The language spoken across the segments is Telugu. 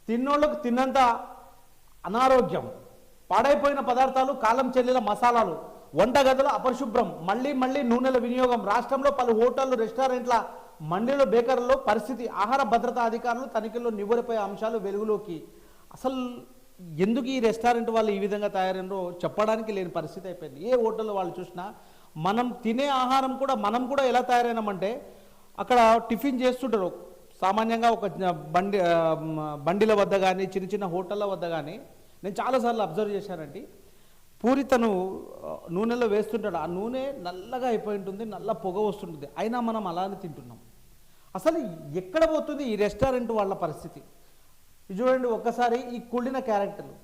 తిన్నోళ్ళకు తిన్నంత అనారోగ్యం, పాడైపోయిన పదార్థాలు, కాలం చెల్లిన మసాలాలు, వంటగదుల అపరిశుభ్రం, మళ్ళీ మళ్ళీ నూనెల వినియోగం. రాష్ట్రంలో పలు హోటళ్లు, రెస్టారెంట్ల, మండీలు, బేకర్లలో పరిస్థితి. ఆహార భద్రతా అధికారులు తనిఖీల్లో నివ్వెరపోయే అంశాలు వెలుగులోకి. అసలు ఎందుకు ఈ రెస్టారెంట్ వాళ్ళు ఈ విధంగా తయారైనరో చెప్పడానికి లేని పరిస్థితి అయిపోయింది. ఏ హోటల్లో వాళ్ళు చూసినా మనం తినే ఆహారం కూడా మనం కూడా ఎలా తయారైనామంటే, అక్కడ టిఫిన్ చేస్తుంటారు సామాన్యంగా ఒక బండిల వద్ద కానీ చిన్న చిన్న హోటళ్ళ వద్ద కానీ నేను చాలాసార్లు అబ్జర్వ్ చేశానండి. పూరి తను నూనెలో వేస్తుంటాడు, ఆ నూనె నల్లగా అయిపోయి ఉంటుంది, నల్ల పొగ వస్తుంటుంది, అయినా మనం అలానే తింటున్నాం. అసలు ఎక్కడ పోతుంది ఈ రెస్టారెంట్ వాళ్ళ పరిస్థితి? ఇది చూడండి, ఒక్కసారి ఈ కుళ్ళిన క్యారెక్టర్లు,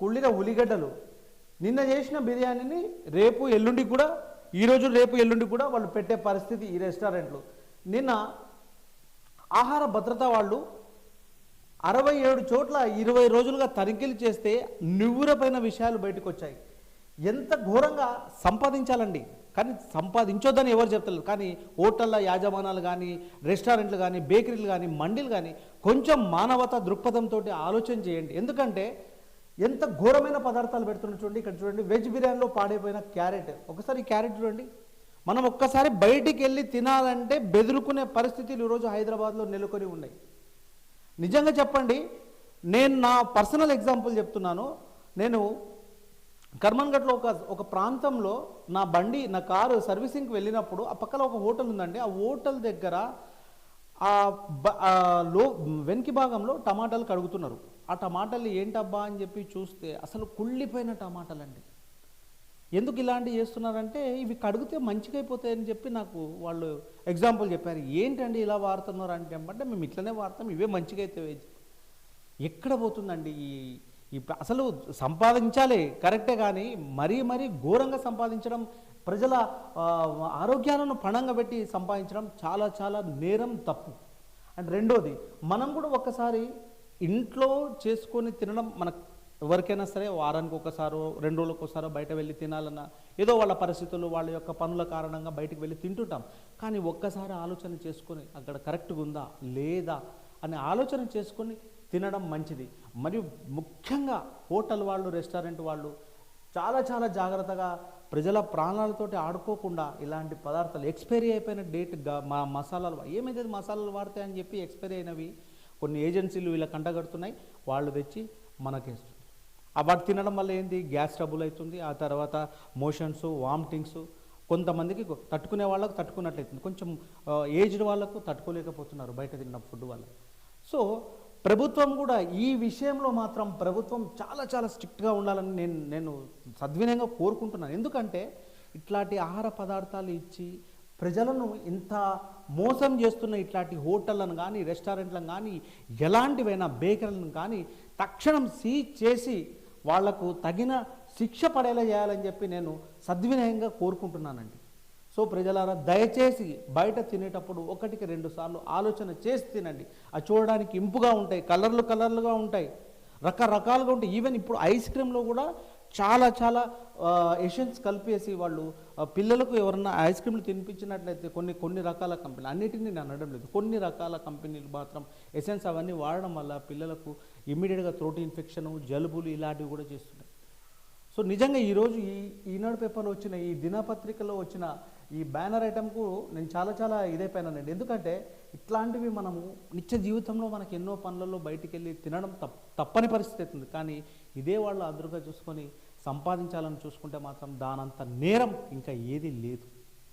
కుళ్ళిన ఉల్లిగడ్డలు, నిన్న చేసిన బిర్యానీని రేపు ఎల్లుండి కూడా, ఈరోజు రేపు ఎల్లుండి కూడా వాళ్ళు పెట్టే పరిస్థితి ఈ రెస్టారెంట్లు. నిన్న ఆహార భద్రత వాళ్ళు 67 చోట్ల 20 రోజులుగా తనిఖీలు చేస్తే నివ్వురపైన విషయాలు బయటకు వచ్చాయి. ఎంత ఘోరంగా సంపాదించాలండి, కానీ సంపాదించొద్దని ఎవరు చెప్తలేరు. కానీ హోటళ్ళ యాజమానాలు కానీ, రెస్టారెంట్లు కానీ, బేకరీలు కానీ, మండీలు కానీ కొంచెం మానవతా దృక్పథంతో ఆలోచన చేయండి. ఎందుకంటే ఎంత ఘోరమైన పదార్థాలు పెడుతున్నారు చూడండి. ఇక్కడ చూడండి, వెజ్ బిర్యానీలో పాడైపోయిన క్యారెట్. ఒకసారి ఈ క్యారెట్ చూడండి. మనం ఒక్కసారి బయటికి వెళ్ళి తినాలంటే బెదురుకునే పరిస్థితులు ఈరోజు హైదరాబాద్లో నెలకొని ఉన్నాయి. నిజంగా చెప్పండి, నేను నా పర్సనల్ ఎగ్జాంపుల్ చెప్తున్నాను. నేను కర్మన్ఘట్లో ఒక ప్రాంతంలో నా కారు సర్వీసింగ్కి వెళ్ళినప్పుడు ఆ పక్కన ఒక హోటల్ ఉందండి. ఆ హోటల్ దగ్గర వెనక భాగంలో టమాటాలు కడుగుతున్నారు. ఆ టమాటాలు ఏంటబ్బా అని చెప్పి చూస్తే అసలు కుళ్ళిపోయిన టమాటాలండి. ఎందుకు ఇలాంటివి చేస్తున్నారంటే, ఇవి కడిగితే మంచిగా అయిపోతాయని చెప్పి నాకు వాళ్ళు ఎగ్జాంపుల్ చెప్పారు. ఏంటండి ఇలా వాడుతున్నారు అంటే మేము ఇట్లనే వాడతాం, ఇవే మంచిగా అవుతాయి. ఎక్కడ పోతుందండి ఈ అసలు సంపాదించాలి కరెక్టే, కానీ మరీ ఘోరంగా సంపాదించడం, ప్రజల ఆరోగ్యాలను పణంగా పెట్టి సంపాదించడం చాలా చాలా నేరం, తప్పు. అండ్ రెండోది, మనం కూడా ఒక్కసారి ఇంట్లో చేసుకొని తినడం, మనకు ఎవరికైనా సరే వారానికి ఒకసారో 2 రోజులకు ఒకసారో బయట వెళ్ళి తినాలన్నా, ఏదో వాళ్ళ పరిస్థితులు, వాళ్ళ యొక్క పనుల కారణంగా బయటకు వెళ్ళి తింటుంటాం. కానీ ఒక్కసారి ఆలోచన చేసుకొని అక్కడ కరెక్ట్గా ఉందా లేదా అని ఆలోచన చేసుకొని తినడం మంచిది. మరియు ముఖ్యంగా హోటల్ వాళ్ళు, రెస్టారెంట్ వాళ్ళు చాలా చాలా జాగ్రత్తగా ప్రజల ప్రాణాలతోటి ఆడుకోకుండా ఇలాంటి పదార్థాలు, ఎక్స్పైరీ అయిపోయిన డేట్ మసాలాలు, ఏమైతే మసాలాలు వాడతాయని చెప్పి ఎక్స్పైరీ అయినవి కొన్ని ఏజెన్సీలు వీళ్ళ కంటగడుతున్నాయి, వాళ్ళు తెచ్చి మనకేస్తారు. వాటి తినడం వల్ల ఏంటి, గ్యాస్ ట్రబుల్ అవుతుంది, ఆ తర్వాత మోషన్స్, వామిటింగ్స్, కొంతమందికి తట్టుకునే వాళ్ళకు తట్టుకున్నట్లయితుంది, కొంచెం ఏజ్డ్ వాళ్ళకు తట్టుకోలేకపోతున్నారు బయట తిన్న ఫుడ్ వల్ల. సో ప్రభుత్వం కూడా ఈ విషయంలో మాత్రం ప్రభుత్వం చాలా చాలా స్ట్రిక్ట్గా ఉండాలని నేను సద్వినయంగా కోరుకుంటున్నాను. ఎందుకంటే ఇట్లాంటి ఆహార పదార్థాలు ఇచ్చి ప్రజలను ఇంత మోసం చేస్తున్న ఇట్లాంటి హోటళ్లను కానీ, రెస్టారెంట్లను కానీ, ఎలాంటివైనా బేకరీలను కానీ తక్షణం సీజ్ చేసి వాళ్లకు తగిన శిక్ష పడేలా చేయాలని చెప్పి నేను సద్వినయంగా కోరుకుంటున్నానండి. సో ప్రజలారా, దయచేసి బయట తినేటప్పుడు 1-2 సార్లు ఆలోచన చేసి తినండి. అది చూడడానికి ఇంపుగా ఉంటాయి, కలర్లుగా ఉంటాయి, రకరకాలుగా ఉంటాయి. ఈవెన్ ఇప్పుడు ఐస్ క్రీమ్లో కూడా చాలా చాలా ఎసెన్స్ కలిపేసి వాళ్ళు పిల్లలకు ఎవరన్నా ఐస్ క్రీమ్లు తినిపించినట్లయితే కొన్ని రకాల కంపెనీలు, అన్నిటినీ నేను అనడం లేదు, కొన్ని రకాల కంపెనీలు మాత్రం ఎసెన్స్ అవన్నీ వాడడం వల్ల పిల్లలకు ఇమ్మీడియట్గా థ్రోట్ ఇన్ఫెక్షన్, జలుబులు ఇలాంటివి కూడా చేస్తున్నాయి. సో నిజంగా ఈరోజు ఈనాడు పేపర్లో వచ్చిన, ఈ దినపత్రికలో వచ్చిన ఈ బ్యానర్ ఐటమ్కు నేను చాలా చాలా ఇదైపోయినానండి. ఎందుకంటే ఇట్లాంటివి మనము నిత్య జీవితంలో మనకి ఎన్నో పనులలో బయటికి వెళ్ళి తినడం తప్పని పరిస్థితి అవుతుంది. కానీ ఇదే వాళ్ళు అదురుగా చూసుకొని సంపాదించాలని చూసుకుంటే మాత్రం దానంత నేరం ఇంకా ఏదీ లేదు.